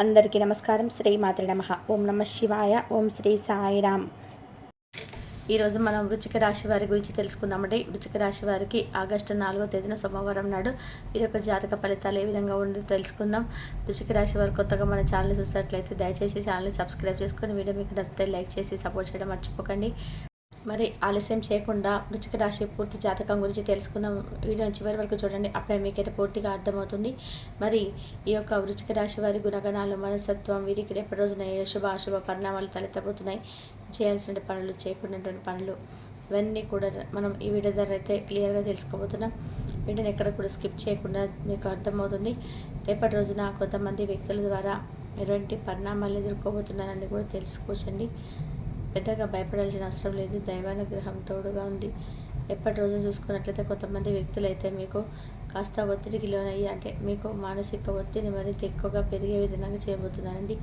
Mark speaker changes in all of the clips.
Speaker 1: అందరికీ నమస్కారం. శ్రీమాత్రే నమః. ఓం నమః శివాయ. ఓం శ్రీ సాయిరామ్. ఈరోజు మనం వృశ్చిక రాశి వారి గురించి తెలుసుకుందామండి. వృశ్చిక రాశి వారికి ఆగస్టు 4వ తేదీన సోమవారం నాడు వీరి యొక్క జాతక ఫలితాలు ఏ విధంగా ఉందో తెలుసుకుందాం. వృశ్చిక రాశి వారు కొత్తగా మన ఛానల్ చూసినట్లయితే దయచేసి ఛానల్ని సబ్స్క్రైబ్ చేసుకొని వీడియో మీకు నచ్చితే లైక్ చేసి సపోర్ట్ చేయడం మర్చిపోకండి. మరి ఆలస్యం చేయకుండా వృశ్చిక రాశి పూర్తి జాతకం గురించి తెలుసుకుందాం. వీడియో చివరి వరకు చూడండి, అప్పుడే మీకైతే పూర్తిగా అర్థమవుతుంది. మరి ఈ యొక్క వృశ్చిక రాశి వారి గుణగణాలు, మనస్తత్వం, వీరికి రేపటి రోజున ఏ శుభ అశుభ పరిణామాలు తలెత్తబోతున్నాయి, చేయాల్సిన పనులు, చేయకున్నటువంటి పనులు, ఇవన్నీ కూడా మనం ఈ వీడియో ద్వారా అయితే క్లియర్గా తెలుసుకోబోతున్నాం. వీటిని ఎక్కడ కూడా స్కిప్ చేయకుండా మీకు అర్థమవుతుంది. రేపటి రోజున కొంతమంది వ్యక్తుల ద్వారా ఎటువంటి పరిణామాలు ఎదుర్కోబోతున్నారని కూడా తెలుసుకోవచ్చండి. పెద్దగా భయపడాల్సిన అవసరం లేదు. దైవానుగ్రహం తోడుగా ఉంది. ఎప్పటి రోజు చూసుకున్నట్లయితే కొంతమంది వ్యక్తులు అయితే మీకు కాస్త ఒత్తిడికి లోనయ్యి, అంటే మీకు మానసిక ఒత్తిడి మరింత ఎక్కువగా పెరిగే విధంగా చేయబోతున్నారండి.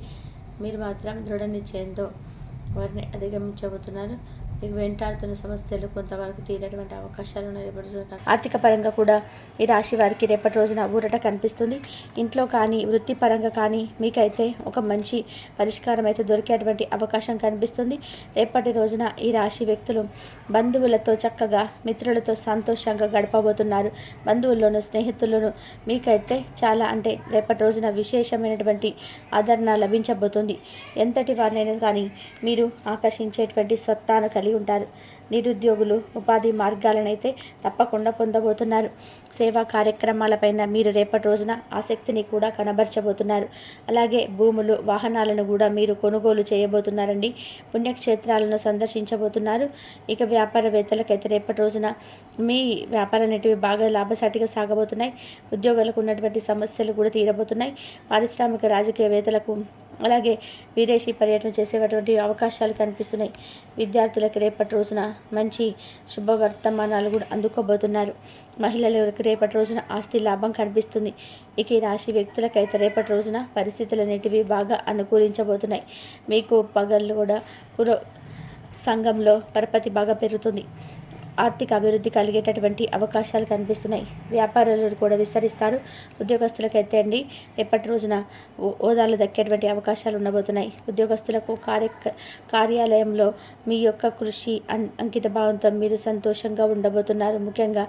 Speaker 1: మీరు మాత్రం దృఢ నిశ్చయంతో వారిని అధిగమించబోతున్నారు. మీకు వెంటాడుతున్న సమస్యలు కొంతవరకు తీరేటువంటి అవకాశాలు ఉన్నాయి. రేపటి ఆర్థిక పరంగా కూడా ఈ రాశి వారికి రేపటి రోజున ఊరట కనిపిస్తుంది. ఇంట్లో కానీ వృత్తిపరంగా కానీ మీకైతే ఒక మంచి పరిష్కారం అయితే దొరికేటువంటి అవకాశం కనిపిస్తుంది. రేపటి రోజున ఈ రాశి వ్యక్తులు బంధువులతో చక్కగా, మిత్రులతో సంతోషంగా గడపబోతున్నారు. బంధువుల్లోనూ స్నేహితుల్లోనూ మీకైతే చాలా, అంటే రేపటి రోజున విశేషమైనటువంటి ఆదరణ లభించబోతుంది. ఎంతటి వారినైనా కానీ మీరు ఆకర్షించేటువంటి సత్తాను కలిగి ఉంటారు. నిరుద్యోగులు ఉపాధి మార్గాలనైతే తప్పకుండా పొందబోతున్నారు. సేవా కార్యక్రమాలపైన మీరు రేపటి రోజున ఆసక్తిని కూడా కనబరచబోతున్నారు. అలాగే భూములు, వాహనాలను కూడా మీరు కొనుగోలు చేయబోతున్నారండి. పుణ్యక్షేత్రాలను సందర్శించబోతున్నారు. ఇక వ్యాపారవేత్తలకైతే రేపటి రోజున మీ వ్యాపారాలు అనేటివి బాగా లాభసాటిగా సాగబోతున్నాయి. ఉద్యోగులకు ఉన్నటువంటి సమస్యలు కూడా తీరబోతున్నాయి. పారిశ్రామిక రాజకీయవేత్తలకు, అలాగే విదేశీ పర్యటన చేసేటువంటి అవకాశాలు కనిపిస్తున్నాయి. విద్యార్థులకు రేపటి రోజున మంచి శుభవర్తమానాలు కూడా అందుకోబోతున్నారు. మహిళలకు రేపటి రోజున ఆస్తి లాభం కనిపిస్తుంది. ఇక ఈ రాశి వ్యక్తులకైతే రేపటి రోజున పరిస్థితులు అనేటివి బాగా అనుకూలించబోతున్నాయి. మీకు పగళ్ళు కూడా సంఘంలో పరపతి బాగా పెరుగుతుంది. ఆర్థిక అభివృద్ధి కలిగేటటువంటి అవకాశాలు కనిపిస్తున్నాయి. వ్యాపారాలు కూడా విస్తరిస్తారు. ఉద్యోగస్తులకైతే అండి రేపటి రోజున హోదాలు దక్కేటువంటి అవకాశాలు ఉండబోతున్నాయి. ఉద్యోగస్తులకు కార్యాలయంలో మీ యొక్క కృషి, అంకిత భావంతో మీరు సంతోషంగా ఉండబోతున్నారు. ముఖ్యంగా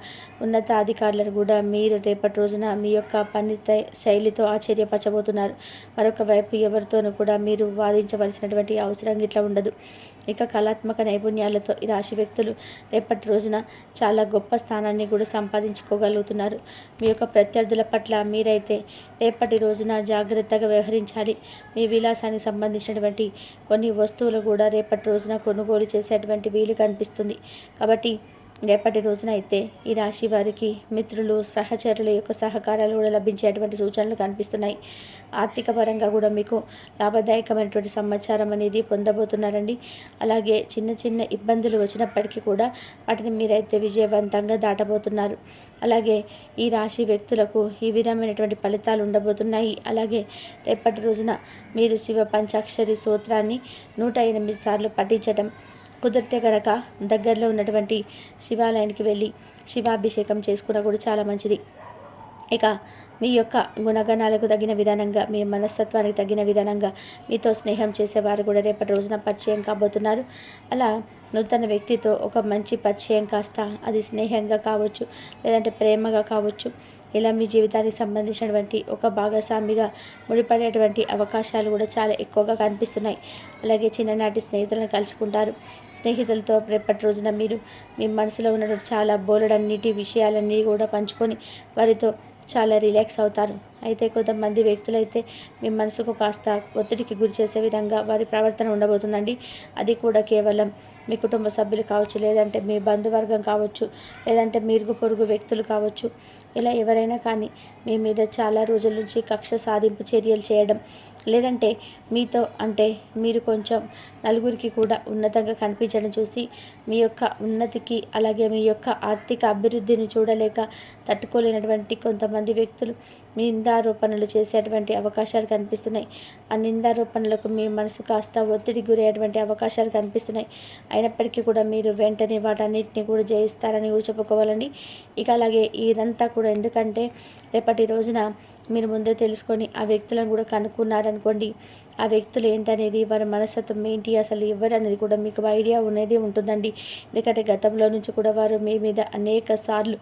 Speaker 1: ఉన్నతాధికారులను కూడా మీరు రేపటి రోజున మీ యొక్క పని శైలితో ఆశ్చర్యపరచబోతున్నారు. మరొక వైపు ఎవరితోనూ కూడా మీరు వాదించవలసినటువంటి అవసరం ఇట్లా ఉండదు. ఇక కళాత్మక నైపుణ్యాలతో ఈ రాశి వ్యక్తులు రేపటి రోజున చాలా గొప్ప స్థానాన్ని కూడా సంపాదించుకోగలుగుతున్నారు. మీ యొక్క ప్రత్యర్థుల పట్ల మీరైతే రేపటి రోజున జాగ్రత్తగా వ్యవహరించాలి. మీ విలాసానికి సంబంధించినటువంటి కొన్ని వస్తువులు కూడా రేపటి రోజున కొనుగోలు చేసేటువంటి వీలు కనిపిస్తుంది. కాబట్టి రేపటి రోజున అయితే ఈ రాశి వారికి మిత్రులు, సహచరుల యొక్క సహకారాలు కూడా లభించేటువంటి సూచనలు కనిపిస్తున్నాయి. ఆర్థిక పరంగా కూడా మీకు లాభదాయకమైనటువంటి సమాచారం అనేది పొందబోతున్నారండి. అలాగే చిన్న చిన్న ఇబ్బందులు వచ్చినప్పటికీ కూడా వాటిని మీరైతే విజయవంతంగా దాటబోతున్నారు. అలాగే ఈ రాశి వ్యక్తులకు ఈ విధమైనటువంటి ఫలితాలు ఉండబోతున్నాయి. అలాగే రేపటి రోజున మీరు శివ పంచాక్షరి స్తోత్రాన్ని 108 సార్లు పఠించడం, కుదిరితే కనుక దగ్గరలో ఉన్నటువంటి శివాలయానికి వెళ్ళి శివాభిషేకం చేసుకున్నా కూడా చాలా మంచిది. ఇక మీ యొక్క గుణగణాలకు తగిన విధానంగా, మీ మనస్తత్వానికి తగిన విధానంగా మీతో స్నేహం చేసేవారు కూడా రేపటి రోజున పరిచయం కాబోతున్నారు. అలా నూతన వ్యక్తితో ఒక మంచి పరిచయం కాస్త అది స్నేహంగా కావచ్చు, లేదంటే ప్రేమగా కావచ్చు, ఇలా మీ జీవితానికి సంబంధించినటువంటి ఒక భాగస్వామిగా ముడిపడేటువంటి అవకాశాలు కూడా చాలా ఎక్కువగా కనిపిస్తున్నాయి. అలాగే చిన్ననాటి స్నేహితులను కలుసుకుంటారు. స్నేహితులతో రేపటి రోజున మీరు మీ మనసులో ఉన్నటువంటి చాలా బోలెడన్నిటి విషయాలన్నీ కూడా పంచుకొని వారితో చాలా రిలాక్స్ అవుతారు. అయితే కొంతమంది వ్యక్తులైతే మీ మనసుకు కాస్త ఒత్తిడికి గురి చేసే విధంగా వారి ప్రవర్తన ఉండబోతుందండి. అది కూడా కేవలం మీ కుటుంబ సభ్యులు కావచ్చు, లేదంటే మీ బంధువర్గం కావచ్చు, లేదంటే మీరుగు పొరుగు వ్యక్తులు కావచ్చు. ఇలా ఎవరైనా కానీ మీ మీద చాలా రోజుల నుంచి కక్ష సాధింపు చర్యలు చేయడం, లేదంటే మీతో, అంటే మీరు కొంచెం నలుగురికి కూడా ఉన్నతంగా కనిపించడం చూసి మీ యొక్క ఉన్నతికి, అలాగే మీ యొక్క ఆర్థిక అభివృద్ధిని చూడలేక తట్టుకోలేనటువంటి కొంతమంది వ్యక్తులు మీ నిందారోపణలు చేసేటువంటి అవకాశాలు కనిపిస్తున్నాయి. ఆ నిందారోపణలకు మీ మనసు కాస్త ఒత్తిడి గురయ్యేటువంటి అవకాశాలు కనిపిస్తున్నాయి. అయినప్పటికీ కూడా మీరు వెంటనే వాటన్నిటిని కూడా జయిస్తారని కూడా చెప్పుకోవాలండి. ఇక అలాగే ఇదంతా కూడా ఎందుకంటే రేపటి రోజున మీరు ముందే తెలుసుకొని ఆ వ్యక్తులను కూడా కనుక్కున్నారనుకోండి, ఆ వ్యక్తులు ఏంటనేది, వారి మనస్తత్వం ఏంటి, అసలు ఎవరు అనేది కూడా మీకు ఐడియా అనేది ఉంటుందండి. ఎందుకంటే గతంలో నుంచి కూడా వారు మీ మీద అనేక సార్లు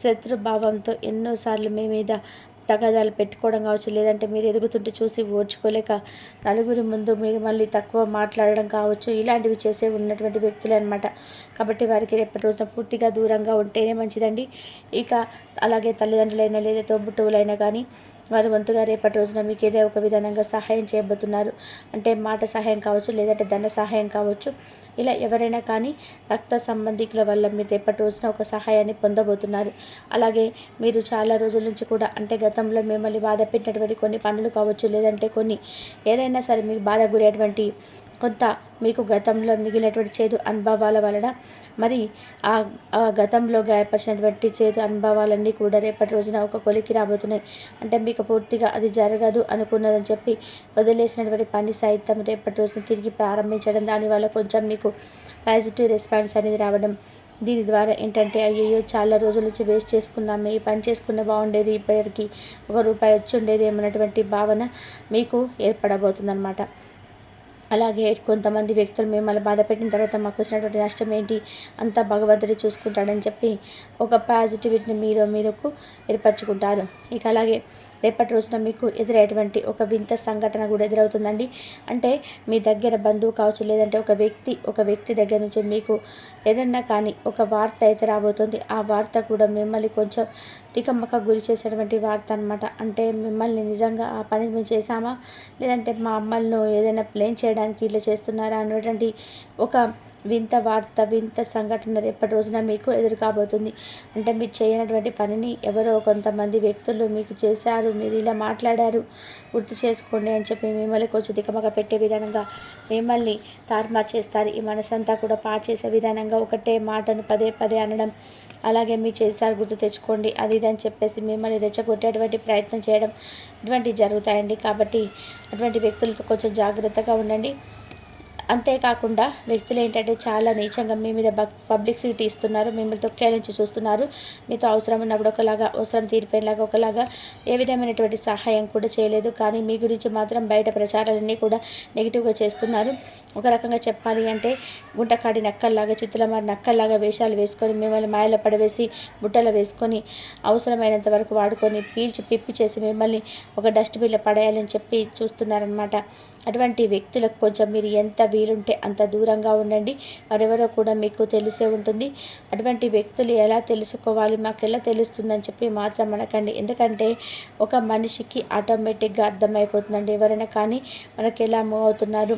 Speaker 1: శత్రుభావంతో ఎన్నోసార్లు మీ మీద తగాదాలు పెట్టుకోవడం కావచ్చు, లేదంటే మీరు ఎదుగుతుంటే చూసి ఓర్చుకోలేక నలుగురి ముందు మీరు మళ్ళీ తక్కువ మాట్లాడడం కావచ్చు, ఇలాంటివి చేసే ఉన్నటువంటి వ్యక్తులే అనమాట. కాబట్టి వారికి రేపటి రోజున పూర్తిగా దూరంగా ఉంటేనే మంచిదండి. ఇక అలాగే తల్లిదండ్రులైనా లేదా తోబుట్టువులైనా కానీ వారి వంతుగా రేపటి రోజున మీకు ఏదో ఒక విధానంగా సహాయం చేయబోతున్నారు. అంటే మాట సహాయం కావచ్చు, లేదంటే ధన సహాయం కావచ్చు. ఇలా ఎవరైనా కానీ రక్త సంబంధికుల వల్ల మీరు రేపటి రోజున ఒక సహాయాన్ని పొందబోతున్నారు. అలాగే మీరు చాలా రోజుల నుంచి కూడా అంటే గతంలో మిమ్మల్ని బాధ పెట్టినటువంటి కొన్ని పనులు కావచ్చు, లేదంటే కొన్ని ఏదైనా సరే మీకు బాధ గురేటువంటి కొంత మీకు గతంలో మిగిలినటువంటి చేదు అనుభవాల వలన మరి ఆ గతంలో గాయపరిచినటువంటి చేదు అనుభవాలన్నీ కూడా రేపటి రోజున ఒక కొలికి రాబోతున్నాయి. అంటే మీకు పూర్తిగా అది జరగదు అనుకున్నదని చెప్పి వదిలేసినటువంటి పని సైతం రేపటి రోజున తిరిగి ప్రారంభించడం, దానివల్ల కొంచెం మీకు పాజిటివ్ రెస్పాన్స్ అనేది రావడం. దీని ద్వారా ఏంటంటే అయ్యయ్యో చాలా రోజుల నుంచి వేస్ట్ చేసుకున్నామే, ఈ పని చేసుకున్న బాగుండేది, ఇప్పటికి ₹1 వచ్చి ఉండేది ఏమన్నటువంటి భావన మీకు ఏర్పడబోతుందన్నమాట. అలాగే కొంతమంది వ్యక్తులు మిమ్మల్ని బాధపెట్టిన తర్వాత మాకు వచ్చినటువంటి నష్టం ఏంటి, అంతా భగవంతుడే చూసుకుంటాడని చెప్పి ఒక పాజిటివిటీని మీకు ఏర్పరచుకుంటారు. ఇక అలాగే రేపటి రోజున మీకు ఎదురయ్యేటువంటి ఒక వింత సంఘటన కూడా ఎదురవుతుందండి. అంటే మీ దగ్గర బంధువు కావచ్చు, లేదంటే ఒక వ్యక్తి దగ్గర నుంచి మీకు ఏదన్నా కానీ ఒక వార్త అయితే రాబోతుంది. ఆ వార్త కూడా మిమ్మల్ని కొంచెం తికమక గురి చేసేటువంటి వార్త అనమాట. అంటే మిమ్మల్ని నిజంగా ఆ పని మేము చేశామా, లేదంటే మా అమ్మలను ఏదైనా ప్లేన్ చేయడానికి ఇట్లా చేస్తున్నారా అనేటువంటి ఒక వింత వార్త, వింత సంఘటన రేపటి రోజున మీకు ఎదురు కాబోతుంది. అంటే మీరు చేయనటువంటి పనిని ఎవరో కొంతమంది వ్యక్తులు మీకు చేశారు, మీరు ఇలా మాట్లాడారు, గుర్తు చేసుకోండి అని చెప్పి మిమ్మల్ని కొంచెం తికమక పెట్టే విధానంగా మిమ్మల్ని తారుమారు చేస్తారు. ఈ మనసంతా కూడా పాడు చేసే విధానంగా ఒకటే మాటను పదే పదే అనడం, అలాగే మీరు చేశారు గుర్తు తెచ్చుకోండి అది ఇది అని చెప్పేసి మిమ్మల్ని రెచ్చగొట్టేటువంటి ప్రయత్నం చేయడం, ఇటువంటివి జరుగుతాయండి. కాబట్టి అటువంటి వ్యక్తులతో కొంచెం జాగ్రత్తగా ఉండండి. అంతేకాకుండా వ్యక్తులు ఏంటంటే చాలా నీచంగా మీ మీద పబ్లిసిటీ ఇస్తున్నారు, మిమ్మల్ని తొక్కేయాలని చూస్తున్నారు. మీతో అవసరం ఉన్నప్పుడు ఒకలాగా, అవసరం తీరిపోయేలాగా ఒకలాగా, ఏ విధమైనటువంటి సహాయం కూడా చేయలేదు. కానీ మీ గురించి మాత్రం బయట ప్రచారాలన్నీ కూడా నెగిటివ్గా చేస్తున్నారు. ఒక రకంగా చెప్పాలి అంటే గుంటకాడి నక్కల్లాగా, చిత్తులమారి నక్కల్లాగా వేషాలు వేసుకొని మిమ్మల్ని మాయలో పడవేసి బుట్టలో వేసుకొని అవసరమైనంత వరకు వాడుకొని పీల్చి పిప్పి చేసి మిమ్మల్ని ఒక డస్ట్బిన్లో పడేయాలని చెప్పి చూస్తున్నారనమాట. అటువంటి వ్యక్తులకు కొంచెం మీరు ఎంత వీలుంటే అంత దూరంగా ఉండండి. మరెవరో కూడా మీకు తెలిసే ఉంటుంది. అటువంటి వ్యక్తులు ఎలా తెలుసుకోవాలి, మాకు ఎలా తెలుస్తుందని చెప్పి మాత్రం అనకండి. ఎందుకంటే ఒక మనిషికి ఆటోమేటిక్గా అర్థమైపోతుందండి. ఎవరైనా కానీ మనకి ఎలా మూవ్ అవుతున్నారు,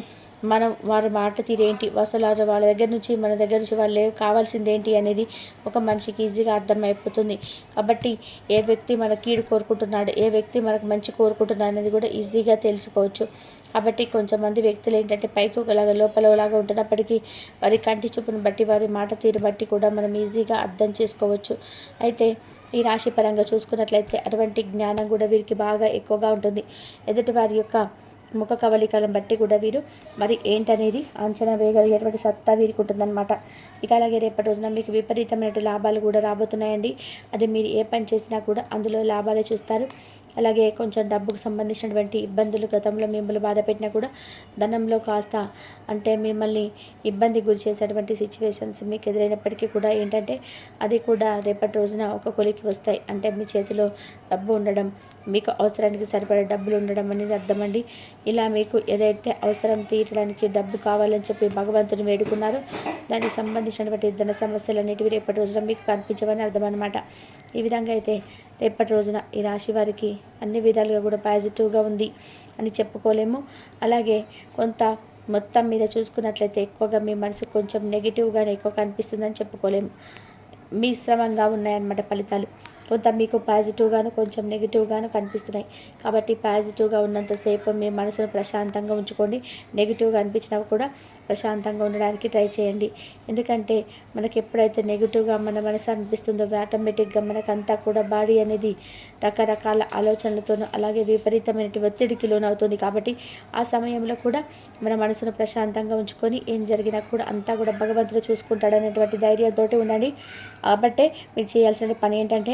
Speaker 1: మనం వారి మాట తీరేంటి, అసలు వాళ్ళ దగ్గర నుంచి మన దగ్గర నుంచి వాళ్ళు కావాల్సింది ఏంటి అనేది ఒక మనిషికి ఈజీగా అర్థమైపోతుంది. కాబట్టి ఏ వ్యక్తి మన కీడు కోరుకుంటున్నాడు, ఏ వ్యక్తి మనకు మంచి కోరుకుంటున్నాడు అనేది కూడా ఈజీగా తెలుసుకోవచ్చు. కాబట్టి కొంతమంది వ్యక్తులు ఏంటంటే పైకి ఒకలాగా లోపల ఒకలాగా ఉంటున్నప్పటికీ వారి కంటి చూపును బట్టి, వారి మాట తీరు బట్టి కూడా మనం ఈజీగా అర్థం చేసుకోవచ్చు. అయితే ఈ రాశి పరంగా చూసుకున్నట్లయితే అటువంటి జ్ఞానం కూడా వీరికి బాగా ఎక్కువగా ఉంటుంది. ఎదుటి వారి యొక్క ముఖ కవలికలను బట్టి కూడా వీరు మరి ఏంటనేది అంచనా వేయగలిగేటువంటి సత్తా వీరికి ఉంటుందన్నమాట. ఇక అలాగే రేపటి రోజున మీకు విపరీతమైన లాభాలు కూడా రాబోతున్నాయండి. అది మీరు ఏ పని చేసినా కూడా అందులో లాభాలే చూస్తారు. అలాగే కొంచెం డబ్బుకు సంబంధించినటువంటి ఇబ్బందులు గతంలో మిమ్మల్ని బాధ పెట్టినా కూడా ధనంలో కాస్త అంటే మిమ్మల్ని ఇబ్బంది గురి చేసేటువంటి సిచ్యువేషన్స్ మీకు ఎదురైనప్పటికీ కూడా ఏంటంటే అది కూడా రేపటి రోజున ఒక కొలికి వస్తాయి. అంటే మీ చేతిలో డబ్బు ఉండడం, మీకు అవసరానికి సరిపడే డబ్బులు ఉండడం అనేది అర్థమండి. ఇలా మీకు ఏదైతే అవసరం తీరడానికి డబ్బు కావాలని చెప్పి భగవంతుని వేడుకున్నారో దానికి సంబంధించినటువంటి ధన సమస్యలన్నిటివి రేపటి రోజున మీకు కనిపించవని అర్థం అనమాట. ఈ విధంగా అయితే రేపటి రోజున ఈ రాశి వారికి అన్ని విధాలుగా కూడా పాజిటివ్గా ఉంది అని చెప్పుకోలేము. అలాగే కొంత మొత్తం మీద చూసుకున్నట్లయితే ఎక్కువగా మీ మనసు కొంచెం నెగిటివ్గానే ఎక్కువ కనిపిస్తుందని చెప్పుకోలేము. మిశ్రమంగా ఉన్నాయన్నమాట ఫలితాలు. కొంత మీకు పాజిటివ్గాను కొంచెం నెగిటివ్గాను కనిపిస్తున్నాయి. కాబట్టి పాజిటివ్గా ఉన్నంతసేపు మీ మనసును ప్రశాంతంగా ఉంచుకోండి. నెగిటివ్గా అనిపించినా కూడా ప్రశాంతంగా ఉండడానికి ట్రై చేయండి. ఎందుకంటే మనకి ఎప్పుడైతే నెగిటివ్గా మన మనసు అనిపిస్తుందో ఆటోమేటిక్గా మనకంతా కూడా బాడీ అనేది రకరకాల ఆలోచనలతోనూ అలాగే విపరీతమైన ఒత్తిడికి లోనవుతుంది. కాబట్టి ఆ సమయంలో కూడా మన మనసును ప్రశాంతంగా ఉంచుకొని ఏం జరిగినా కూడా అంతా కూడా భగవంతుడు చూసుకుంటాడనేటువంటి ధైర్యంతో ఉండండి. కాబట్టే మీరు చేయాల్సిన పని ఏంటంటే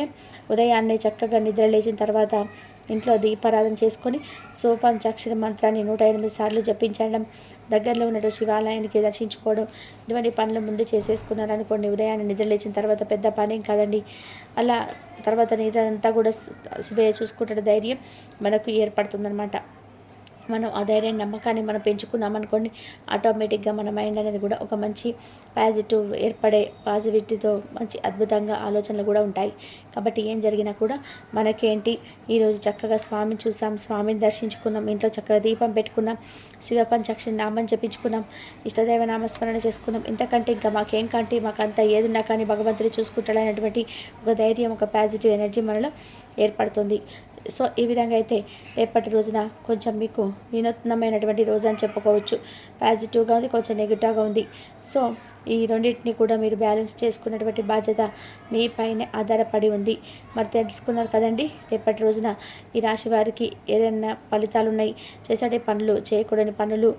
Speaker 1: ఉదయాన్నే చక్కగా నిద్ర లేచిన తర్వాత ఇంట్లో దీపారాధన చేసుకొని సోపంచాక్షర మంత్రాన్ని 108 సార్లు జపించడం, దగ్గరలో ఉన్న శివాలయానికి దర్శించుకోవడం, ఇటువంటి పనులు ముందు చేసేసుకున్నారనుకోండి, ఉదయాన్నే నిద్ర లేచిన తర్వాత పెద్ద పనేం కాదండి. అలా తర్వాత నిద్ర అంతా కూడా శివయ్య చూసుకుంటే ధైర్యం మనకు ఏర్పడుతుందన్నమాట. మనం ఆ ధైర్యం నమ్మకాన్ని మనం పెంచుకున్నామనుకోండి, ఆటోమేటిక్గా మన మైండ్ అనేది కూడా ఒక మంచి ఏర్పడే పాజిటివిటీతో మంచి అద్భుతంగా ఆలోచనలు కూడా ఉంటాయి. కాబట్టి ఏం జరిగినా కూడా మనకేంటి, ఈరోజు చక్కగా స్వామిని చూసాం, స్వామిని దర్శించుకున్నాం, ఇంట్లో చక్కగా దీపం పెట్టుకున్నాం, శివ పంచాక్షరి నామం జపించుకున్నాం, ఇష్టదైవ నామస్మరణ చేసుకున్నాం. ఇంతకంటే ఇంకా మాకేం కంటే మాకంతా ఏదున్నా కానీ భగవంతుడు చూసుకుంటాడనేటువంటి ఒక ధైర్యం, ఒక పాజిటివ్ ఎనర్జీ మనలో ఏర్పడుతుంది. సో ఈ విధంగా అయితే రేపటి రోజున కొంచెం మీకు వినూత్నమైనటువంటి రోజు అని చెప్పుకోవచ్చు. పాజిటివ్గా ఉంది, కొంచెం నెగిటివ్గా ఉంది. సో ఈ రెండింటిని కూడా మీరు బ్యాలెన్స్ చేసుకున్నటువంటి బాధ్యత మీ పైన ఆధారపడి ఉంది. మరి తెలుసుకున్నారు కదండి, రేపటి రోజున ఈ రాశి వారికి ఏదైనా ఫలితాలు ఉన్నాయి, చేసే పనులు, చేయకూడని పనులు,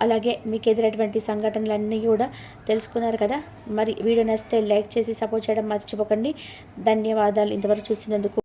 Speaker 1: అలాగే మీకు ఎదురైనటువంటి సంఘటనలన్నీ కూడా తెలుసుకున్నారు కదా. మరి వీడియో నచ్చితే లైక్ చేసి సపోర్ట్ చేయడం మర్చిపోకండి. ధన్యవాదాలు ఇంతవరకు చూసినందుకు.